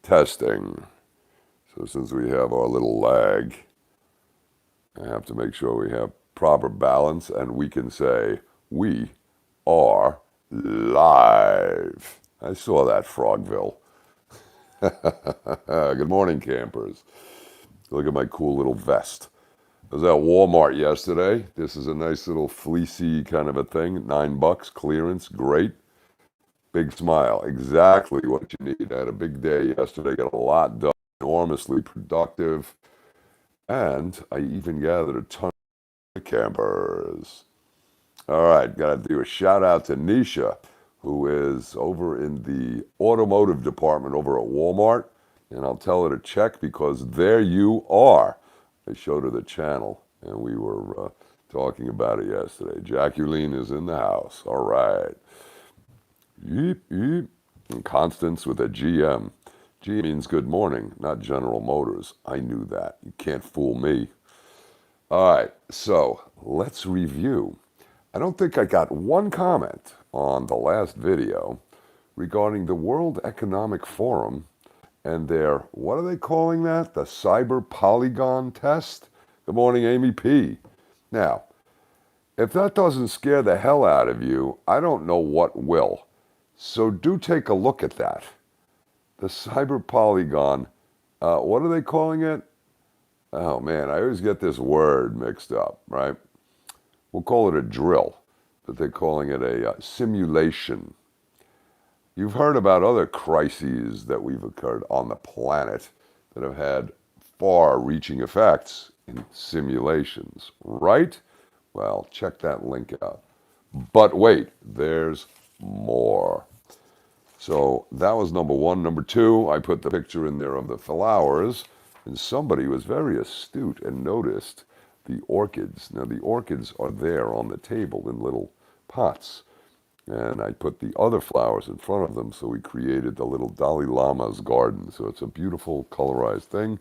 Testing. So since we have our little lag, I have to make sure we have proper balance and we can say, we are live. I saw that, Frogville. Good morning, campers. Look at my cool little vest. I was at Walmart yesterday. This is a nice little fleecy kind of a thing. $9, clearance, great. Big smile, exactly what you need. I had a big day yesterday, got a lot done, enormously productive, and I even gathered a ton of campers. All right, got to do a shout out to Nisha, who is over in the automotive department over at Walmart, and I'll tell her to check because there you are. I showed her the channel, and we were talking about it yesterday. Jacqueline is in the house. All right. Yeep, yeep. And Constance with a GM. G means good morning, not General Motors. I knew that. You can't fool me. All right, so let's review. I don't think I got one comment on the last video regarding the World Economic Forum and their, what are they calling that? The cyber polygon test? Good morning, Amy P. Now, if that doesn't scare the hell out of you, I don't know what will. So do take a look at that. The cyber polygon, what are they calling it? Oh man, I always get this word mixed up, right? We'll call it a drill, but they're calling it a simulation. You've heard about other crises that we've occurred on the planet that have had far-reaching effects in simulations, right? Well, check that link out. But wait, there's more. So that was number one. Number two, I put the picture in there of the flowers, and somebody was very astute and noticed the orchids. Now, the orchids are there on the table in little pots, and I put the other flowers in front of them, so we created the little Dalai Lama's garden. So it's a beautiful colorized thing,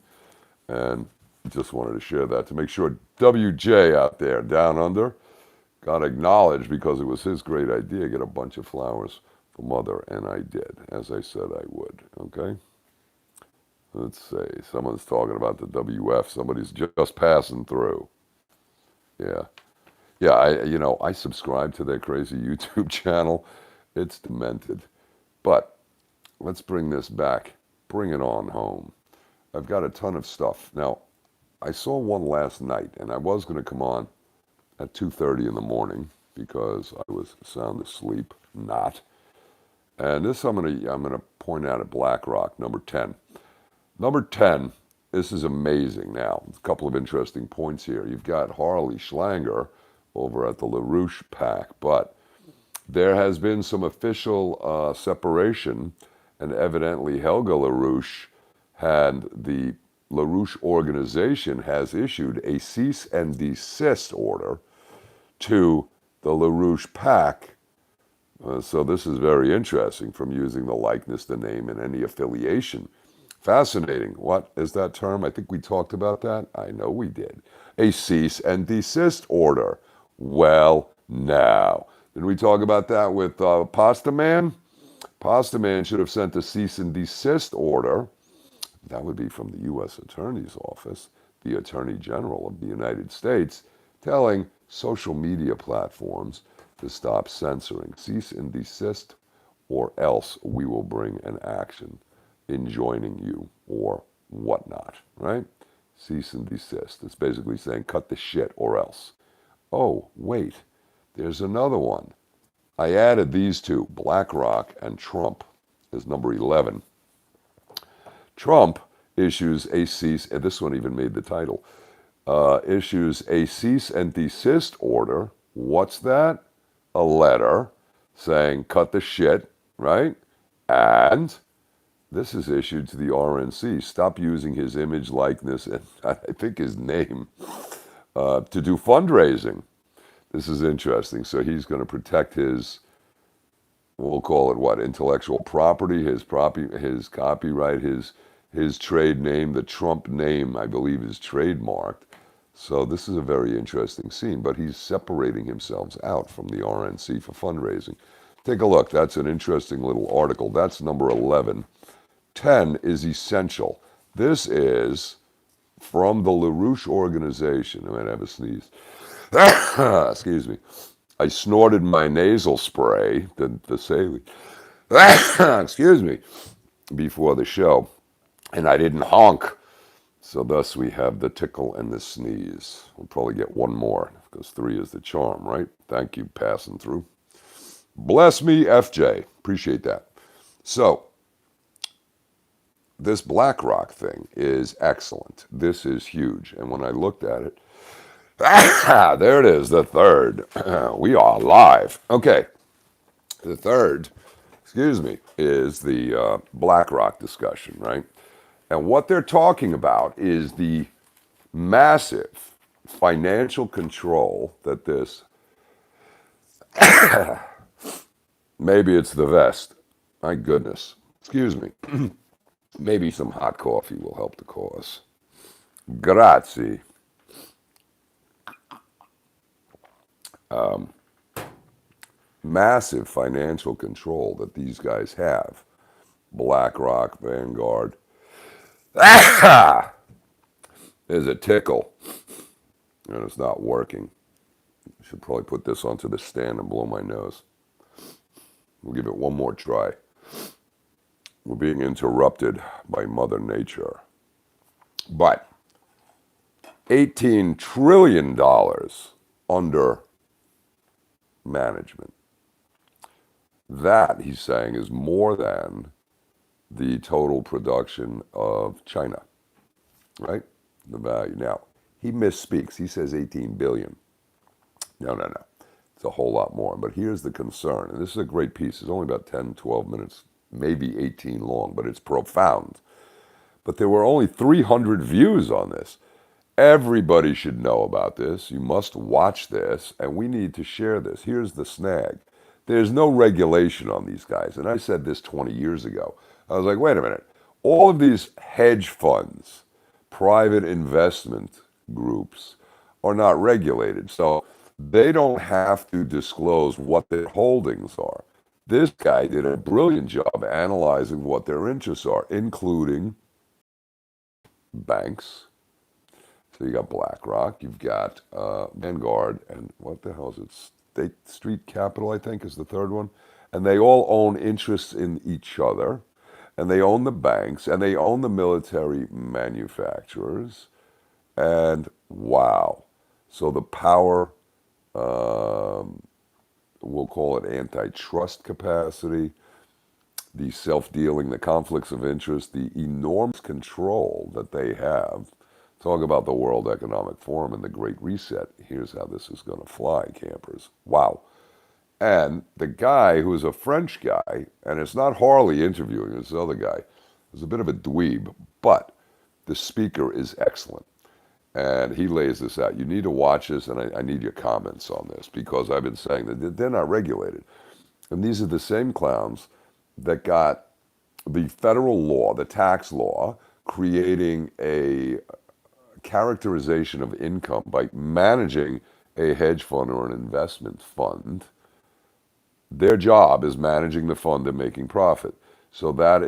and just wanted to share that to make sure WJ out there, down under, got acknowledged because it was his great idea, get a bunch of flowers for Mother, and I did, as I said I would, okay? Let's see, someone's talking about the WF, somebody's just passing through. Yeah. Yeah, I subscribe to their crazy YouTube channel. It's demented. But let's bring this back. Bring it on home. I've got a ton of stuff. Now, I saw one last night, and I was going to come on at 2:30 in the morning because I was sound asleep. Not. And this I'm gonna point out at BlackRock, number 10. Number 10, this is amazing. Now, a couple of interesting points here. You've got Harley Schlanger over at the LaRouche PAC, but there has been some official separation, and evidently Helga LaRouche and the LaRouche organization has issued a cease and desist order to the LaRouche PAC. So this is very interesting, from using the likeness, the name, and any affiliation. Fascinating. What is that term? I think we talked about that. I know we did. A cease and desist order. Well, now. Did we talk about that with Pasta Man? Pasta Man should have sent a cease and desist order. That would be from the U.S. Attorney's Office, the Attorney General of the United States, telling social media platforms to stop censoring. Cease and desist, or else we will bring an action enjoining you or whatnot, right? Cease and desist. It's basically saying cut the shit or else. Oh, wait, there's another one. I added these two, BlackRock and Trump, is number 11. Trump issues a cease, and this one even made the title, issues a cease and desist order. What's that? A letter saying cut the shit, right? And this is issued to the RNC. Stop using his image, likeness, and I think his name to do fundraising. This is interesting. So he's going to protect his, we'll call it what, intellectual property, his copyright, his trade name. The Trump name, I believe, is trademarked. So this is a very interesting scene, but he's separating himself out from the RNC for fundraising. Take a look. That's an interesting little article. That's number 11. 10 is essential. This is from the LaRouche organization. I might have a sneeze. Excuse me. I snorted my nasal spray, the saline. Excuse me, before the show, and I didn't honk. So thus we have the tickle and the sneeze. We'll probably get one more, because 3 is the charm, right? Thank you, passing through. Bless me, FJ. Appreciate that. So, this BlackRock thing is excellent. This is huge. And when I looked at it, there it is, the third. We are live. Okay, the third, excuse me, is the BlackRock discussion, right? And what they're talking about is the massive financial control that this, maybe it's the vest. My goodness. Excuse me. Maybe some hot coffee will help the cause. Grazie. Massive financial control that these guys have. BlackRock, Vanguard. There's a tickle, and it's not working. I should probably put this onto the stand and blow my nose. We'll give it one more try. We're being interrupted by Mother Nature. But $18 trillion under management. That, he's saying, is more than the total production of China, right? The value. Now, he misspeaks. He says 18 billion. No. It's a whole lot more. But here's the concern. And this is a great piece. It's only about 10, 12 minutes, maybe 18 long, but it's profound. But there were only 300 views on this. Everybody should know about this. You must watch this, and we need to share this. Here's the snag. There's no regulation on these guys. And I said this 20 years ago. I was like, wait a minute. All of these hedge funds, private investment groups, are not regulated. So they don't have to disclose what their holdings are. This guy did a brilliant job analyzing what their interests are, including banks. So you got BlackRock, you've got Vanguard, and what the hell is it? State Street Capital, I think, is the third one. And they all own interests in each other. And they own the banks, and they own the military manufacturers. And wow. So the power, we'll call it antitrust capacity, the self-dealing, the conflicts of interest, the enormous control that they have. Talk about the World Economic Forum and the Great Reset. Here's how this is going to fly, campers. Wow. And the guy who is a French guy, and it's not Harley interviewing this other guy, is a bit of a dweeb, but the speaker is excellent. And he lays this out. You need to watch this, and I need your comments on this, because I've been saying that they're not regulated. And these are the same clowns that got the federal law, the tax law, creating a characterization of income by managing a hedge fund or an investment fund. Their job is managing the fund and making profit. So that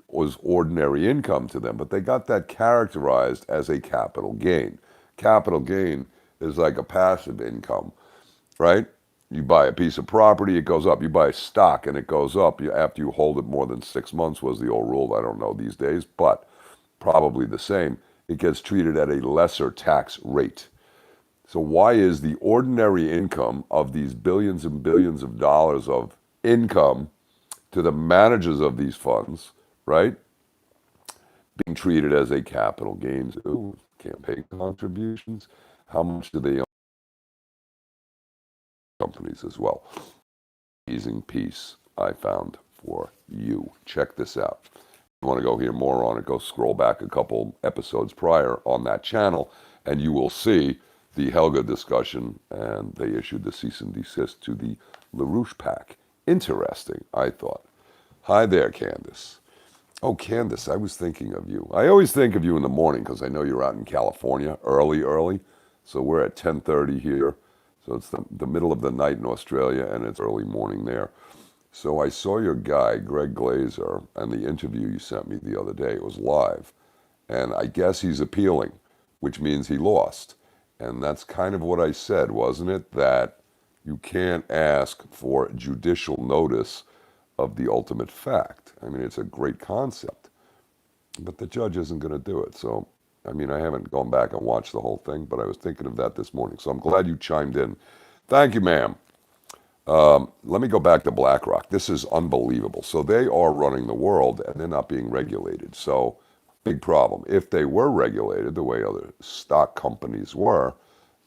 was ordinary income to them, but they got that characterized as a capital gain. Capital gain is like a passive income, right? You buy a piece of property, it goes up. You buy a stock and it goes up after you hold it more than 6 months was the old rule. I don't know these days, but probably the same. It gets treated at a lesser tax rate. So why is the ordinary income of these billions and billions of dollars of income to the managers of these funds, right, being treated as a capital gains? Ooh, campaign contributions. How much do they own companies as well? Amazing piece I found for you. Check this out. If you want to go hear more on it, go scroll back a couple episodes prior on that channel, and you will see the Helga discussion, and they issued the cease and desist to the LaRouche PAC. Interesting, I thought. Hi there, Candace. Oh, Candace, I was thinking of you. I always think of you in the morning because I know you're out in California early. So we're at 10:30 here. So it's the middle of the night in Australia, and it's early morning there. So I saw your guy, Greg Glazer, and the interview you sent me the other day. It was live. And I guess he's appealing, which means he lost. And that's kind of what I said, wasn't it? That you can't ask for judicial notice of the ultimate fact. I mean, it's a great concept, but the judge isn't going to do it. So, I mean, I haven't gone back and watched the whole thing, but I was thinking of that this morning. So I'm glad you chimed in. Thank you, ma'am. Let me go back to BlackRock. This is unbelievable. So they are running the world and they're not being regulated. So big problem. If they were regulated the way other stock companies were,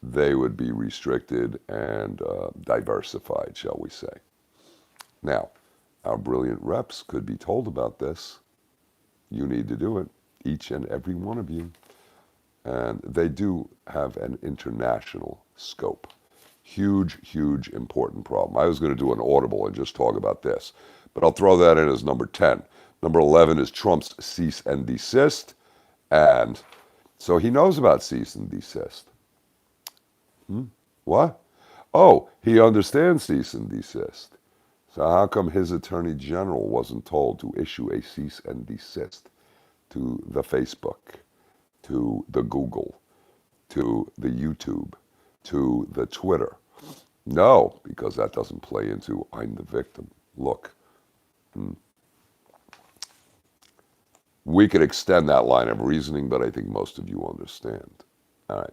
they would be restricted and diversified, shall we say. Now, our brilliant reps could be told about this. You need to do it, each and every one of you. And they do have an international scope. Huge, huge, important problem. I was going to do an audible and just talk about this, but I'll throw that in as number 10. Number 11 is Trump's cease and desist. And so he knows about cease and desist. What? Oh, he understands cease and desist. So how come his attorney general wasn't told to issue a cease and desist to the Facebook, to the Google, to the YouTube, to the Twitter? No, because that doesn't play into I'm the victim. Look, we could extend that line of reasoning, but I think most of you understand. All right,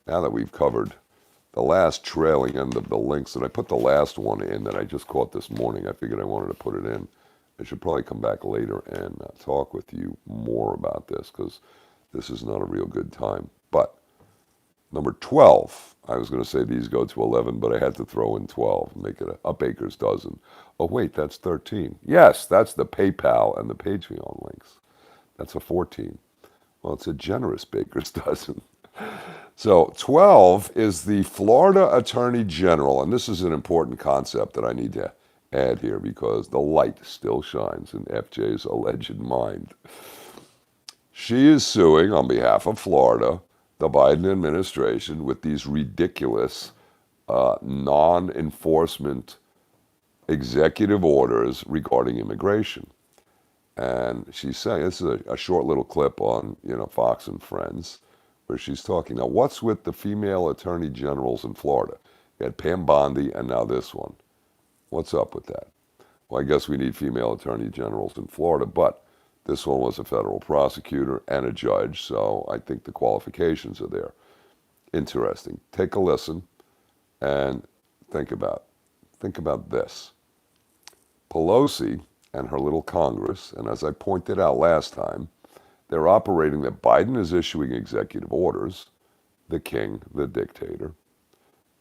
now that we've covered the last trailing end of the links, and I put the last one in that I just caught this morning. I figured I wanted to put it in. I should probably come back later and talk with you more about this because this is not a real good time. But number 12, I was going to say these go to 11, but I had to throw in 12 and make it a baker's dozen. Oh, wait, that's 13. Yes, that's the PayPal and the Patreon links. That's a 14. Well, it's a generous baker's dozen. So 12 is the Florida Attorney General, and this is an important concept that I need to add here because the light still shines in FJ's alleged mind. She is suing on behalf of Florida, the Biden administration, with these ridiculous non-enforcement executive orders regarding immigration. And she's saying, this is a short little clip on, Fox and Friends, where she's talking. Now, what's with the female attorney generals in Florida? You had Pam Bondi and now this one. What's up with that? Well, I guess we need female attorney generals in Florida, but this one was a federal prosecutor and a judge, so I think the qualifications are there. Interesting. Take a listen and think about this. Pelosi and her little Congress, and as I pointed out last time, they're operating that Biden is issuing executive orders, the king, the dictator,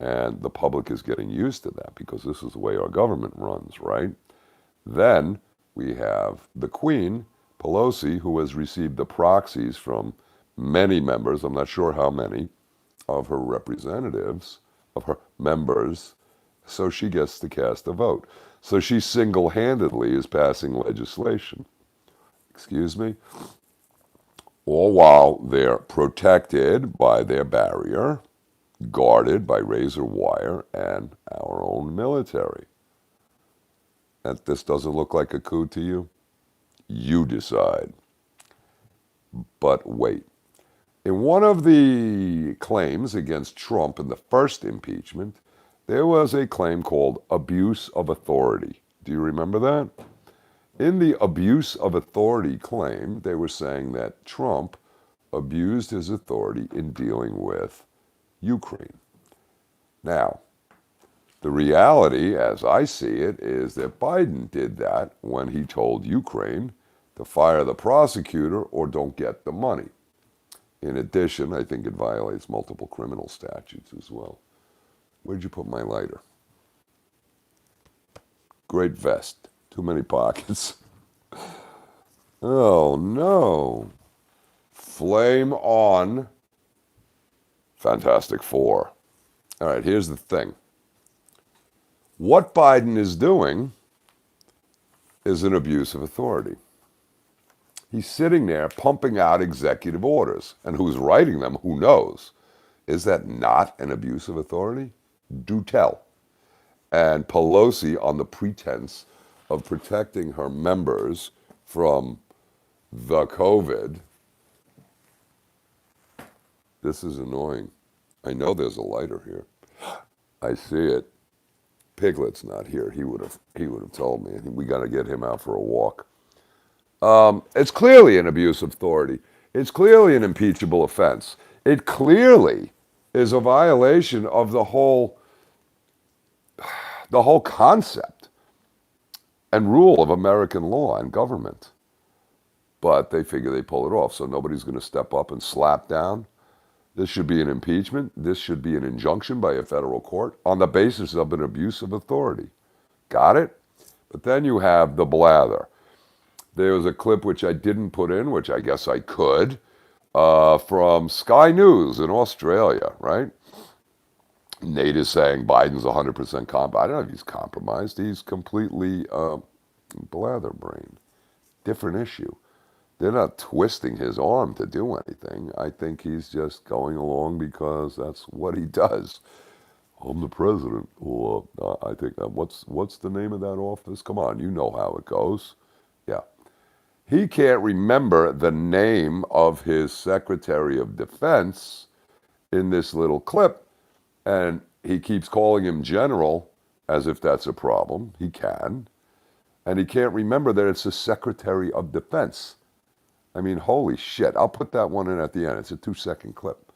and the public is getting used to that because this is the way our government runs, right? Then we have the Queen, Pelosi, who has received the proxies from many members, I'm not sure how many, of her representatives, of her members, so she gets to cast a vote. So she single-handedly is passing legislation. Excuse me? All while they're protected by their barrier, guarded by razor wire and our own military. That this doesn't look like a coup to you? You decide. But wait. In one of the claims against Trump in the first impeachment, there was a claim called abuse of authority. Do you remember that? In the abuse of authority claim, they were saying that Trump abused his authority in dealing with Ukraine. Now, the reality, as I see it, is that Biden did that when he told Ukraine to fire the prosecutor or don't get the money. In addition, I think it violates multiple criminal statutes as well. Where'd you put my lighter? Great vest. Too many pockets. Oh, no. Flame on. Fantastic Four. All right, here's the thing. What Biden is doing is an abuse of authority. He's sitting there pumping out executive orders. And who's writing them? Who knows? Is that not an abuse of authority? Do tell. And Pelosi, on the pretense of protecting her members from the COVID. This is annoying. I know there's a lighter here. I see it. Piglet's not here. He would have told me. We got to get him out for a walk. It's clearly an abuse of authority. It's clearly an impeachable offense. It clearly is a violation of the whole concept and rule of American law and government. But they figure they pull it off, so nobody's going to step up and slap down. This should be an impeachment. This should be an injunction by a federal court on the basis of an abuse of authority. Got it? But then you have the blather. There was a clip which I didn't put in, which I guess I could, from Sky News in Australia, right? Nate is saying Biden's 100% compromised. I don't know if he's compromised. He's completely blatherbrained. Different issue. They're not twisting his arm to do anything. I think he's just going along because that's what he does. I'm the president. Well, I think what's the name of that office? Come on, you know how it goes. Yeah. He can't remember the name of his Secretary of Defense in this little clip, and he keeps calling him General as if that's a problem. He can. And he can't remember that it's the Secretary of Defense. I mean, holy shit. I'll put that one in at the end. It's a 2-second clip.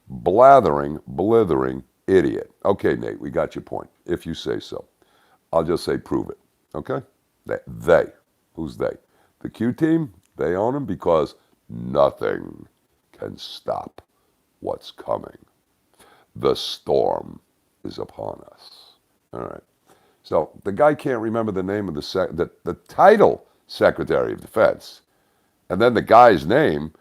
Blathering, blithering idiot. Okay, Nate, we got your point, if you say so. I'll just say prove it. Okay? They. Who's they? The Q team, they own him because nothing can stop what's coming. The storm is upon us. All right. So the guy can't remember the name of the title Secretary of Defense, and then the guy's name,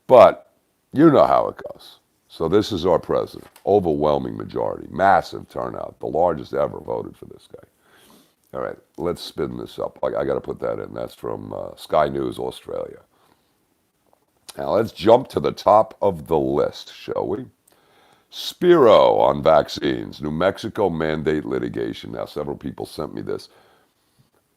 but you know how it goes. So this is our president. Overwhelming majority. Massive turnout. The largest ever voted for this guy. All right, let's spin this up. I got to put that in. That's from Sky News, Australia. Now let's jump to the top of the list, shall we? Spiro on vaccines. New Mexico mandate litigation. Now, several people sent me this.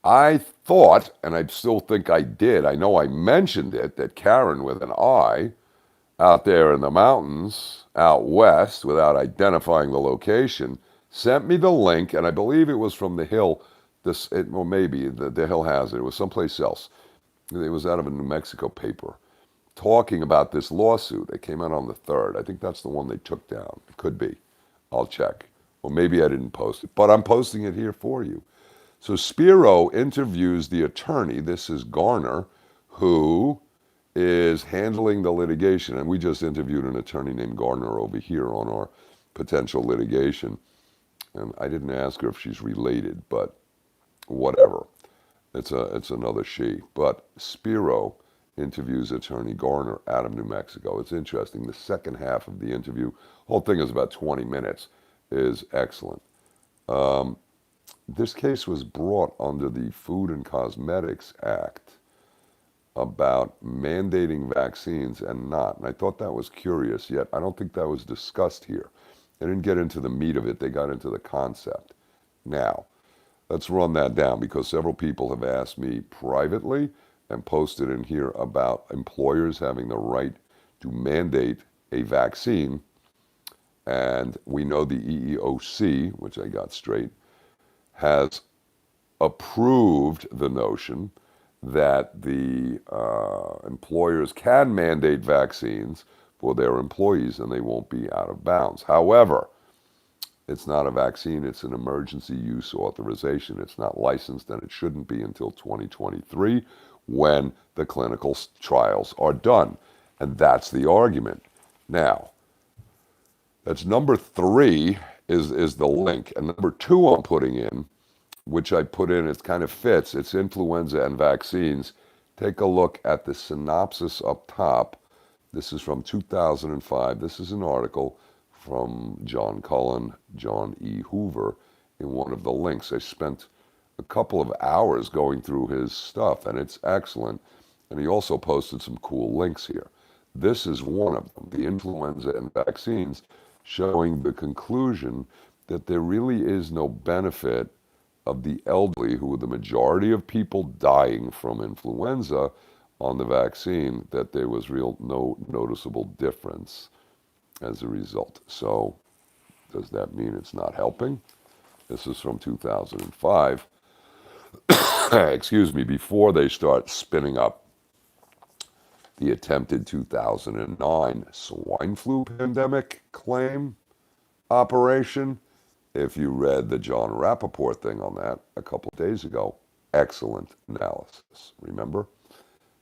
I thought, and I still think I did, I know I mentioned it, that Karen with an I out there in the mountains out west, without identifying the location, sent me the link, and I believe it was from the Hill. Or maybe the Hill has it. It was someplace else. It was out of a New Mexico paper talking about this lawsuit. It came out on the 3rd. I think that's the one they took down. It could be. I'll check. Or maybe I didn't post it, but I'm posting it here for you. So Spiro interviews the attorney. This is Garner, who is handling the litigation. And we just interviewed an attorney named Garner over here on our potential litigation. And I didn't ask her if she's related, but whatever. It's another she. But Spiro interviews attorney Garner out of New Mexico. It's interesting. The second half of the interview, whole thing is about 20 minutes, is excellent. This case was brought under the Food and Cosmetics Act about mandating vaccines and not. And I thought that was curious, yet I don't think that was discussed here. They didn't get into the meat of it. They got into the concept. Now, let's run that down because several people have asked me privately and posted in here about employers having the right to mandate a vaccine. And we know the EEOC, which I got straight, has approved the notion that the employers can mandate vaccines for their employees and they won't be out of bounds. However, it's not a vaccine, it's an emergency use authorization. It's not licensed and it shouldn't be until 2023 when the clinical trials are done. And that's the argument. Now, that's number 3 is the link. And number 2 I'm putting in, which I put in, it kind of fits, it's influenza and vaccines. Take a look at the synopsis up top. This is from 2005. This is an article from John Cullen, John E. Hoover, in one of the links. I spent a couple of hours going through his stuff, and it's excellent. And he also posted some cool links here. This is one of them, the influenza and vaccines, showing the conclusion that there really is no benefit of the elderly, who were the majority of people dying from influenza on the vaccine, that there was no noticeable difference as a result. So does that mean it's not helping? This is from 2005. Excuse me, before they start spinning up the attempted 2009 swine flu pandemic claim operation. If you read the John Rappaport thing on that a couple of days ago, excellent analysis. Remember?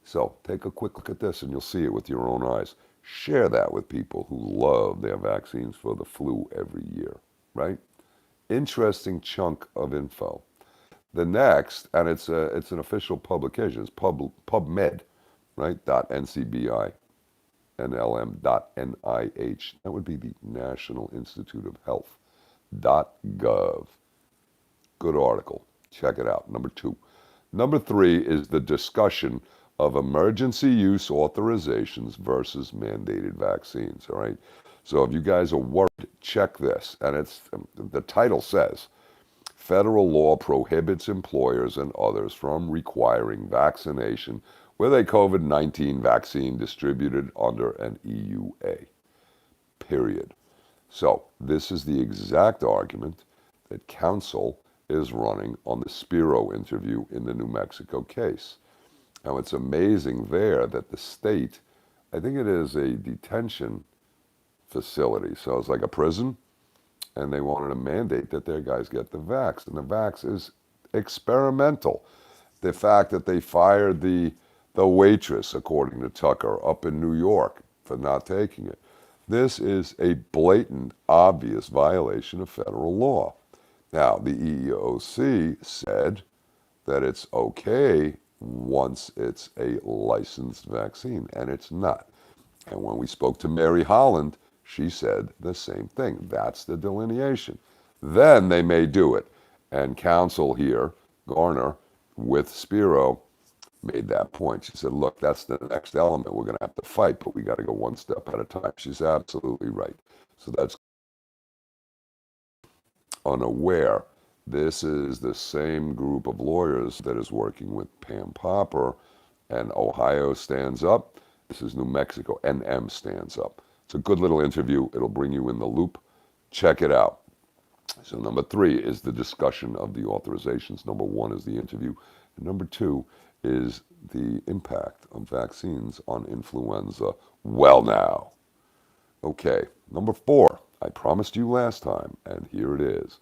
So take a quick look at this and you'll see it with your own eyes. Share that with people who love their vaccines for the flu every year, right? Interesting chunk of info. The next, and it's an official publication, it's PubMed, right? .ncbi, NLM.nih. That would be the National Institute of Health. .gov. Good article. Check it out. Number 2. Number 3 is the discussion of emergency use authorizations versus mandated vaccines. All right. So if you guys are worried, check this. And it's the title says, federal law prohibits employers and others from requiring vaccination with a COVID-19 vaccine distributed under an EUA. Period. So this is the exact argument that counsel is running on the Spiro interview in the New Mexico case. Now it's amazing there that the state, I think it is a detention facility, so it's like a prison, and they wanted to mandate that their guys get the vax, and the vax is experimental. The fact that they fired the waitress, according to Tucker, up in New York for not taking it. This is a blatant, obvious violation of federal law. Now, the EEOC said that it's okay once it's a licensed vaccine, and it's not. And when we spoke to Mary Holland, she said the same thing. That's the delineation. Then they may do it. And counsel here, Garner, with Spiro, made that point. She said, look, that's the next element we're going to have to fight, but we got to go one step at a time. She's absolutely right. So that's unaware. This is the same group of lawyers that is working with Pam Popper, and Ohio stands up. This is New Mexico. NM stands up. It's a good little interview. It'll bring you in the loop. Check it out. So number 3 is the discussion of the authorizations. Number 1 is the interview. And number 2 is the impact of vaccines on influenza. Well now. Okay, number 4. I promised you last time, and here it is.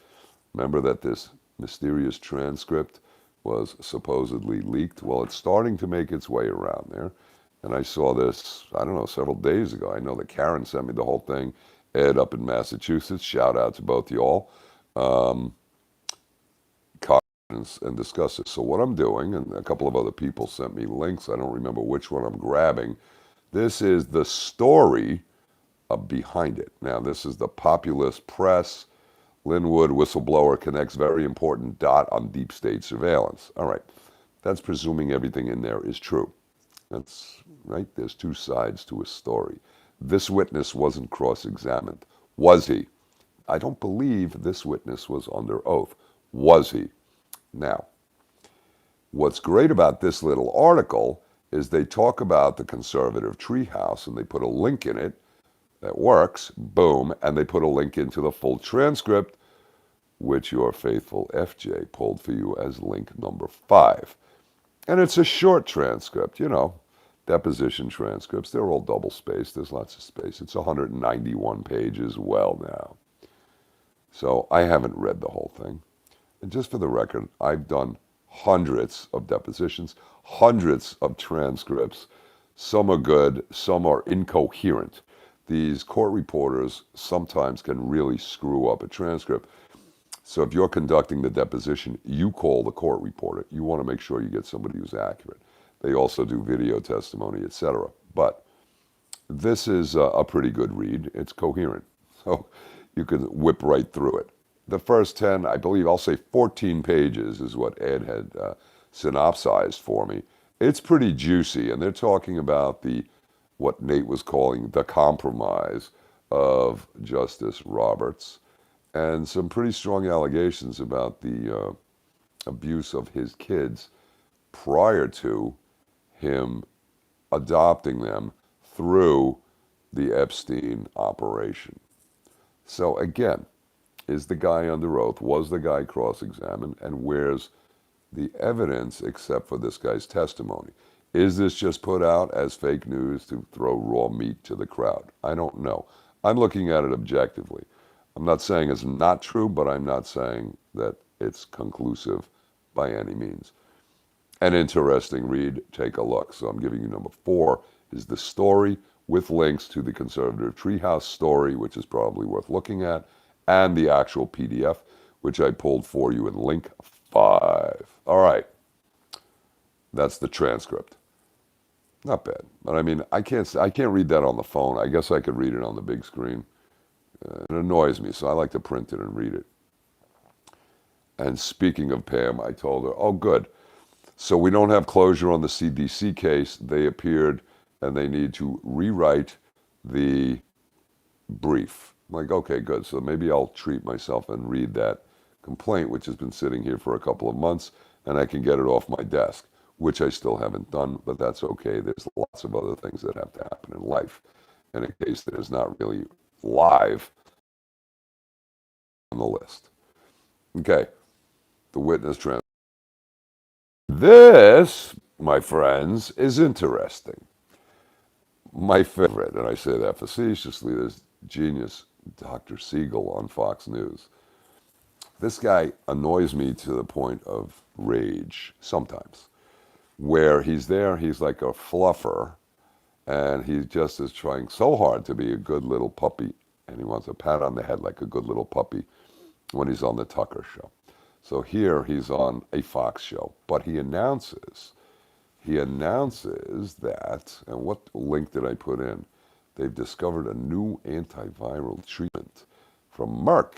Remember that this mysterious transcript was supposedly leaked? Well, it's starting to make its way around there. And I saw this, I don't know, several days ago. I know that Karen sent me the whole thing. Ed up in Massachusetts, shout out to both y'all. And discuss this. So what I'm doing, and a couple of other people sent me links. I don't remember which one I'm grabbing. This is the story behind it. Now, this is the Populist Press. Linwood whistleblower connects very important dot on deep state surveillance. All right. That's presuming everything in there is true. That's right. There's 2 sides to a story. This witness wasn't cross-examined. Was he? I don't believe this witness was under oath. Was he? Now, what's great about this little article is they talk about the conservative treehouse, and they put a link in it that works, boom, and they put a link into the full transcript, which your faithful FJ pulled for you as link number 5. And it's a short transcript, you know, deposition transcripts. They're all double-spaced. There's lots of space. It's 191 pages. Well now. So I haven't read the whole thing. And just for the record, I've done hundreds of depositions, hundreds of transcripts. Some are good, some are incoherent. These court reporters sometimes can really screw up a transcript. So if you're conducting the deposition, you call the court reporter. You want to make sure you get somebody who's accurate. They also do video testimony, etc. But this is a pretty good read. It's coherent. So you can whip right through it. The first 10, I believe, I'll say 14 pages is what Ed had synopsized for me. It's pretty juicy, and they're talking about what Nate was calling the compromise of Justice Roberts, and some pretty strong allegations about the abuse of his kids prior to him adopting them through the Epstein operation. So again, is the guy under oath? Was the guy cross-examined? And where's the evidence except for this guy's testimony? Is this just put out as fake news to throw raw meat to the crowd? I don't know. I'm looking at it objectively. I'm not saying it's not true, but I'm not saying that it's conclusive by any means. An interesting read, take a look. So I'm giving you number 4 is the story with links to the conservative treehouse story, which is probably worth looking at, and the actual PDF, which I pulled for you in link 5. All right. That's the transcript. Not bad. But I mean, I can't read that on the phone. I guess I could read it on the big screen. It annoys me, so I like to print it and read it. And speaking of Pam, I told her, oh, good. So we don't have closure on the CDC case. They appeared and they need to rewrite the brief. I'm like, okay, good. So maybe I'll treat myself and read that complaint, which has been sitting here for a couple of months, and I can get it off my desk, which I still haven't done, but that's okay. There's lots of other things that have to happen in life. In a case that is not really live on the list. Okay, the witness transcript. This, my friends, is interesting. My favorite, and I say that facetiously, is genius Dr. Siegel on Fox News. This guy annoys me to the point of rage sometimes, where he's there, he's like a fluffer, and he just is trying so hard to be a good little puppy, and he wants a pat on the head like a good little puppy when he's on the Tucker show. So here he's on a Fox show, but he announces that, and what link did I put in? They've discovered a new antiviral treatment from Merck.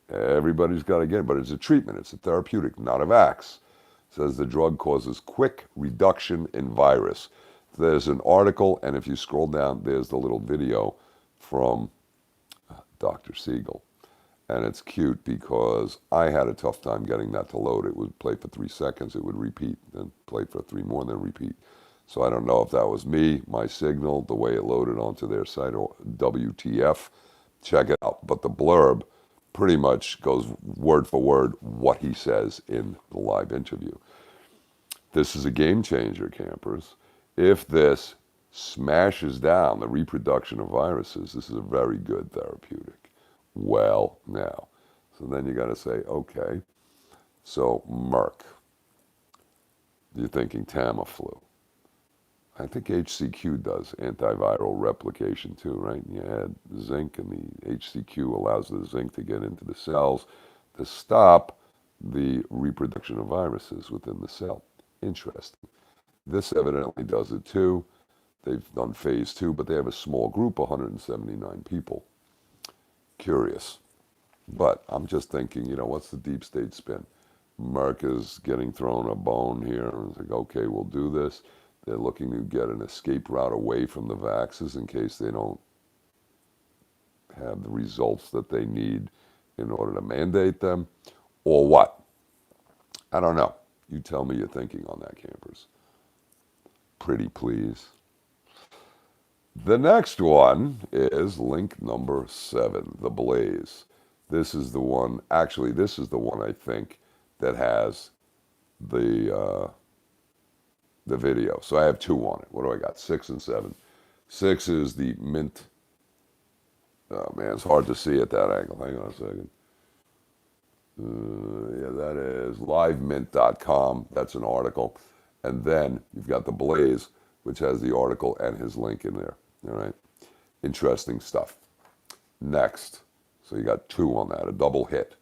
Everybody's got to get it, but it's a treatment. It's a therapeutic, not a vax. It says the drug causes quick reduction in virus. There's an article, and if you scroll down, there's the little video from Dr. Siegel. And it's cute because I had a tough time getting that to load. It would play for 3 seconds, it would repeat, then play for 3 more, and then repeat. So I don't know if that was me, my signal, the way it loaded onto their site, or WTF. Check it out. But the blurb pretty much goes word for word what he says in the live interview. This is a game changer, campers. If this smashes down the reproduction of viruses, this is a very good therapeutic. Well, now, so then you got to say, okay, so Merck, you're thinking Tamiflu. I think HCQ does antiviral replication too, right? You add zinc, and the HCQ allows the zinc to get into the cells to stop the reproduction of viruses within the cell. Interesting. This evidently does it too. They've done phase 2, but they have a small group, 179 people. Curious. But I'm just thinking, what's the deep state spin? Merck is getting thrown a bone here, and it's like, okay, we'll do this. They're looking to get an escape route away from the vaxes in case they don't have the results that they need in order to mandate them, or what? I don't know. You tell me your thinking on that, campers. Pretty please. The next one is link number 7, The Blaze. This is the one, actually, this is the one I think that has the video. So I have 2 on it. What do I got? 6 and 7. 6 is the mint. Oh man, it's hard to see at that angle. Hang on a second. Yeah, that is livemint.com. That's an article. And then you've got The Blaze, which has the article and his link in there. All right. Interesting stuff. Next. So you got 2 on that, a double hit.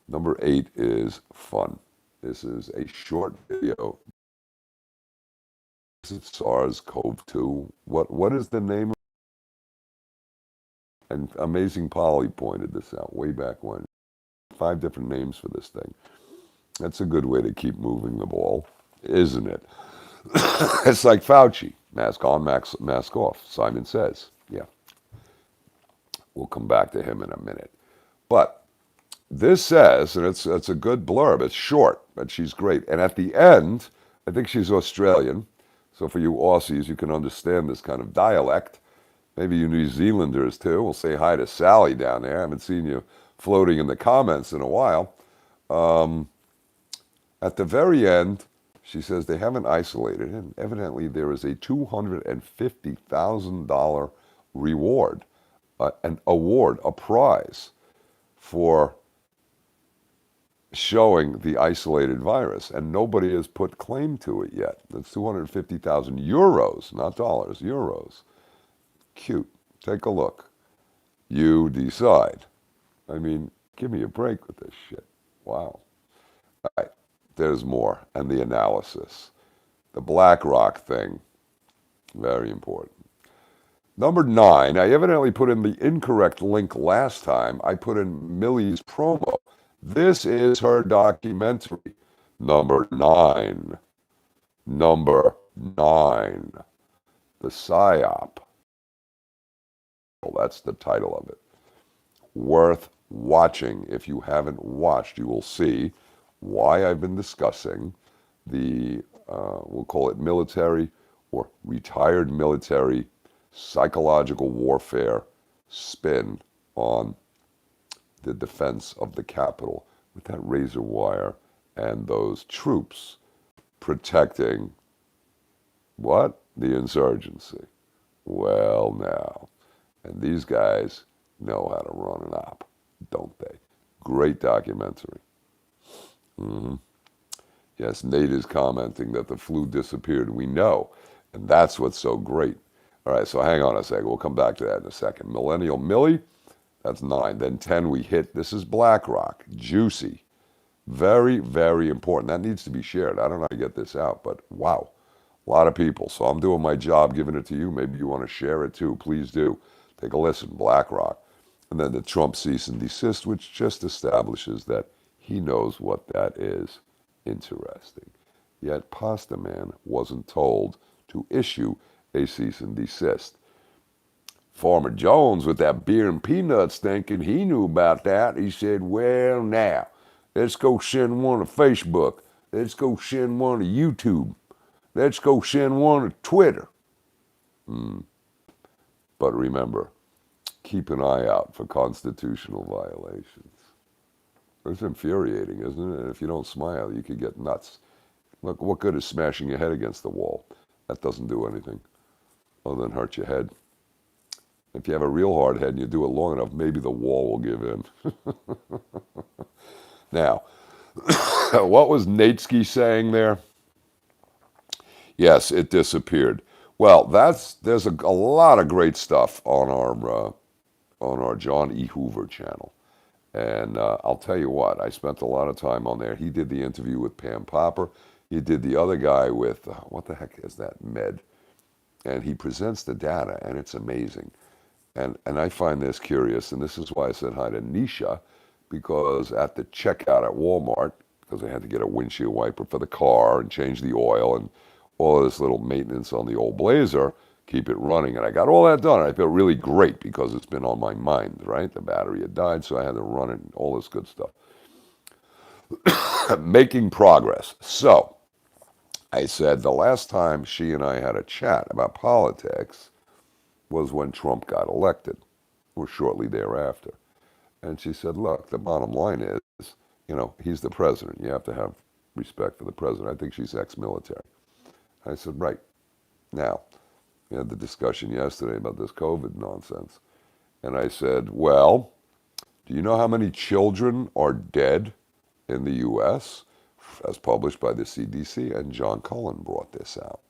Number 8 is fun. This is a short video. This is SARS-CoV-2. What is the name of it? And Amazing Polly pointed this out way back when. 5 different names for this thing. That's a good way to keep moving the ball, isn't it? It's like Fauci. Mask on, mask off. Simon Says. Yeah. We'll come back to him in a minute. But this says, and it's a good blurb, it's short, but she's great. And at the end, I think she's Australian, so for you Aussies, you can understand this kind of dialect. Maybe you New Zealanders too. We'll say hi to Sally down there. I haven't seen you floating in the comments in a while. At the very end, she says they haven't isolated him. Evidently, there is a $250,000 reward, an award, a prize for showing the isolated virus, and nobody has put claim to it yet. That's 250,000 euros, not dollars, euros. Cute. Take a look. You decide. I mean, give me a break with this shit. Wow. All right. There's more. And the analysis. The BlackRock thing. Very important. Number 9. I evidently put in the incorrect link last time. I put in Millie's promo. This is her documentary. Number 9. Number 9. The PSYOP. Well, that's the title of it. Worth watching. If you haven't watched, you will see why I've been discussing the, we'll call it military or retired military psychological warfare spin on the defense of the Capitol with that razor wire and those troops protecting what? The insurgency. Well, now. And these guys know how to run an op, don't they? Great documentary. Yes, Nate is commenting that the flu disappeared. We know, and that's what's so great. All right, so hang on a second. We'll come back to that in a second. Millennial Millie, that's 9. Then 10 we hit. This is BlackRock. Juicy. Very, very important. That needs to be shared. I don't know how to get this out, but wow. A lot of people. So I'm doing my job giving it to you. Maybe you want to share it too. Please do. Take a listen. BlackRock. And then the Trump cease and desist, which just establishes that he knows what that is. Interesting. Yet Pasta Man wasn't told to issue a cease and desist. Farmer Jones with that beer and peanuts thinking he knew about that. He said, well, now, let's go send one to Facebook. Let's go send one to YouTube. Let's go send one to Twitter. But remember, keep an eye out for constitutional violations. It's infuriating, isn't it? And if you don't smile, you could get nuts. Look, what good is smashing your head against the wall? That doesn't do anything other than hurt your head. If you have a real hard head and you do it long enough, maybe the wall will give in. Now, what was Natesky saying there? Yes, it disappeared. Well, there's a lot of great stuff on our John E. Hoover channel. And I'll tell you what, I spent a lot of time on there. He did the interview with Pam Popper. He did the other guy with, what the heck is that, Med? And he presents the data, and it's amazing. And I find this curious, and this is why I said hi to Nisha, because at the checkout at Walmart, because I had to get a windshield wiper for the car and change the oil and all of this little maintenance on the old Blazer, keep it running. And I got all that done. And I feel really great because it's been on my mind, right? The battery had died, so I had to run it and all this good stuff. Making progress. So I said the last time she and I had a chat about politics was when Trump got elected, or shortly thereafter. And she said, look, the bottom line is, he's the president. You have to have respect for the president. I think she's ex-military. I said, right. Now, we had the discussion yesterday about this COVID nonsense. And I said, well, do you know how many children are dead in the U.S., as published by the CDC? And John Cullen brought this out.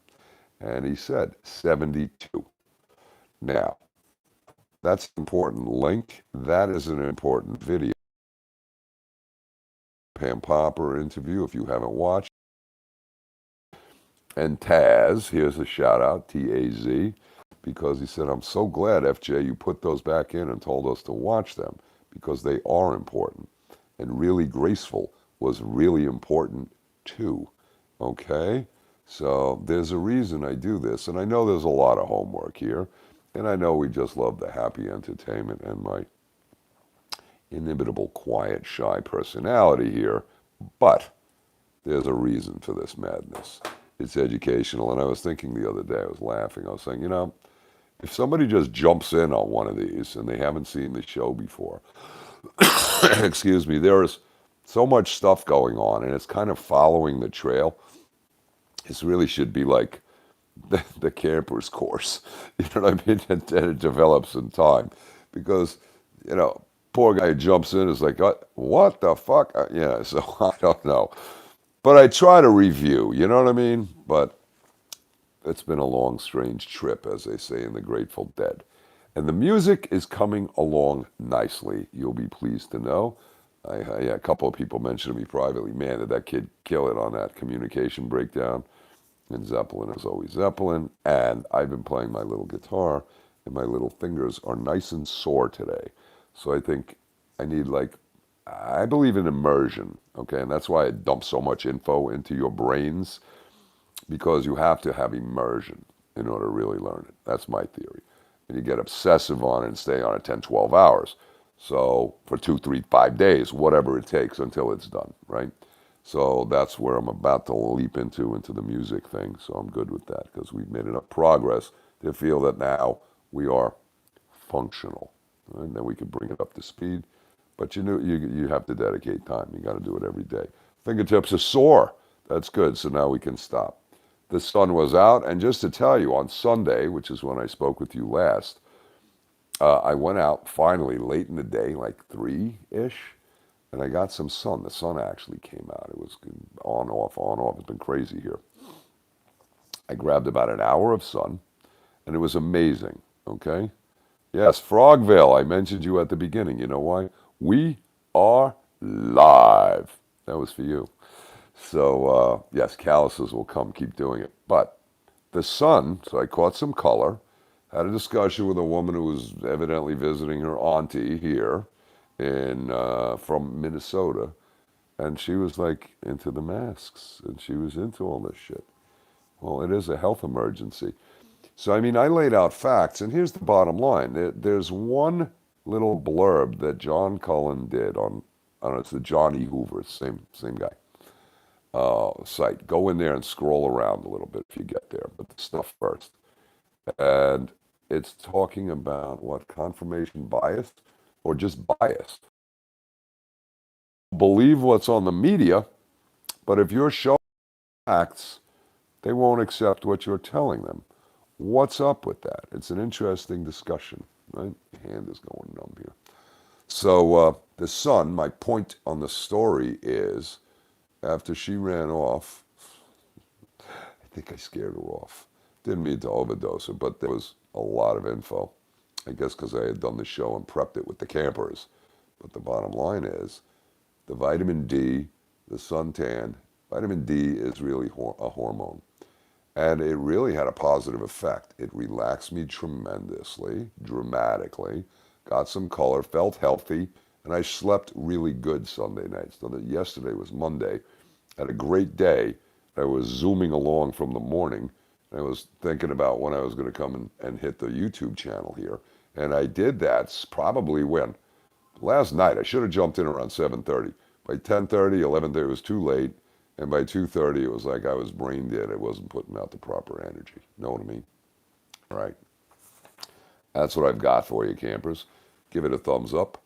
And he said 72. Now, that's an important link. That is an important video. Pam Popper interview, if you haven't watched. And Taz, here's a shout out, T-A-Z, because he said, I'm so glad, FJ, you put those back in and told us to watch them, because they are important. And Really Graceful was really important too, okay? So there's a reason I do this, and I know there's a lot of homework here, and I know we just love the happy entertainment and my inimitable, quiet, shy personality here, but there's a reason for this madness. It's educational, and I was thinking the other day, I was laughing, I was saying, if somebody just jumps in on one of these and they haven't seen the show before, excuse me, there is so much stuff going on, and it's kind of following the trail. This really should be like the camper's course. You know what I mean? And it develops in time. Because, poor guy jumps in is like, what the fuck? Yeah, so I don't know. But I try to review, you know what I mean? But it's been a long, strange trip, as they say in The Grateful Dead. And the music is coming along nicely, you'll be pleased to know. A couple of people mentioned to me privately, man, did that kid kill it on that communication breakdown? And Zeppelin is always Zeppelin. And I've been playing my little guitar, and my little fingers are nice and sore today. So I think I need, I believe in immersion, okay? And that's why I dump so much info into your brains, because you have to have immersion in order to really learn it. That's my theory. And you get obsessive on it and stay on it 10, 12 hours. So for 2, 3, 5 days, whatever it takes until it's done, right? So that's where I'm about to leap into the music thing. So I'm good with that because we've made enough progress to feel that now we are functional. Right? And then we can bring it up to speed. But you have to dedicate time. You got to do it every day. Fingertips are sore. That's good. So now we can stop. The sun was out. And just to tell you, on Sunday, which is when I spoke with you last, I went out finally late in the day, like 3-ish, and I got some sun. The sun actually came out. It was on, off, on, off. It's been crazy here. I grabbed about an hour of sun, and it was amazing, okay? Yes, Frogville, I mentioned you at the beginning. You know why? We are live. That was for you. So, yes, calluses will come. Keep doing it. But the sun, so I caught some color, had a discussion with a woman who was evidently visiting her auntie here from Minnesota, and she was like into the masks, and she was into all this shit. Well, it is a health emergency. So, I mean, I laid out facts, and here's the bottom line. There's one little blurb that John Cullen did on, I don't know, it's the John E. Hoover, same guy, site. Go in there and scroll around a little bit if you get there, but the stuff first. And it's talking about what, confirmation bias or just bias. Believe what's on the media, but if you're showing facts, they won't accept what you're telling them. What's up with that? It's an interesting discussion, right? My hand is going numb here. So the Sun, my point on the story is, after she ran off, I think I scared her off. Didn't mean to overdose her, but there was a lot of info. I guess because I had done the show and prepped it with the campers. But the bottom line is, the vitamin D, the suntan, vitamin D is really a hormone. And it really had a positive effect. It relaxed me tremendously, dramatically, got some color, felt healthy, and I slept really good Sunday night. So that yesterday was Monday. Had a great day. I was zooming along from the morning. I was thinking about when I was going to come and hit the YouTube channel here. And I did that probably when? Last night. I should have jumped in around 7:30. By 10:30, 11:30, it was too late. And by 2:30, it was like I was brain dead. I wasn't putting out the proper energy. Know what I mean? All right. That's what I've got for you, campers. Give it a thumbs up.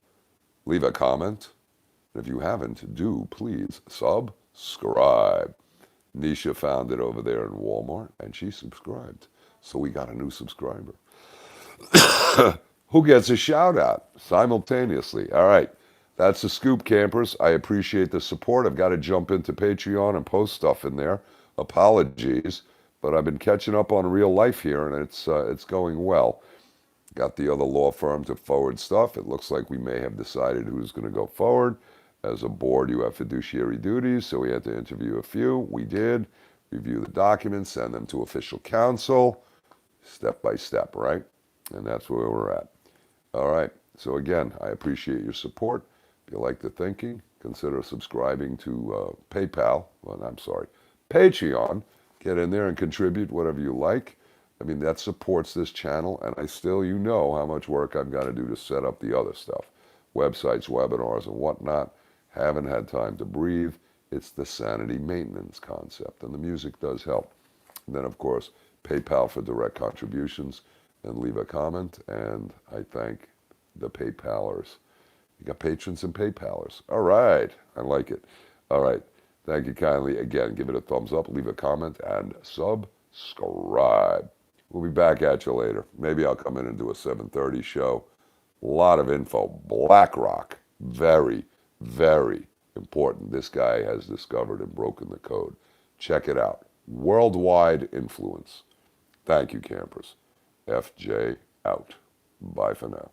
Leave a comment. And if you haven't, do please subscribe. Nisha found it over there in Walmart, and she subscribed. So we got a new subscriber. Who gets a shout out simultaneously? All right. That's the scoop, campers. I appreciate the support. I've got to jump into Patreon and post stuff in there. Apologies, but I've been catching up on real life here, and it's going well. Got the other law firm to forward stuff. It looks like we may have decided who's going to go forward. As a board, you have fiduciary duties, so we had to interview a few. We did. Review the documents, send them to official counsel, step by step, right? And that's where we're at. All right. So again, I appreciate your support. If you like the thinking, consider subscribing to PayPal. Well, I'm sorry, Patreon. Get in there and contribute whatever you like. I mean, that supports this channel, and I still, how much work I've got to do to set up the other stuff. websites, webinars, and whatnot. Haven't had time to breathe. It's the sanity maintenance concept, and the music does help. And then, of course, PayPal for direct contributions, and leave a comment, and I thank the PayPalers. You got patrons and PayPalers. All right. I like it. All right. Thank you kindly. Again, give it a thumbs up, leave a comment, and subscribe. We'll be back at you later. Maybe I'll come in and do a 7:30 show. A lot of info. BlackRock. Very, very important. This guy has discovered and broken the code. Check it out. Worldwide influence. Thank you, campers. FJ out. Bye for now.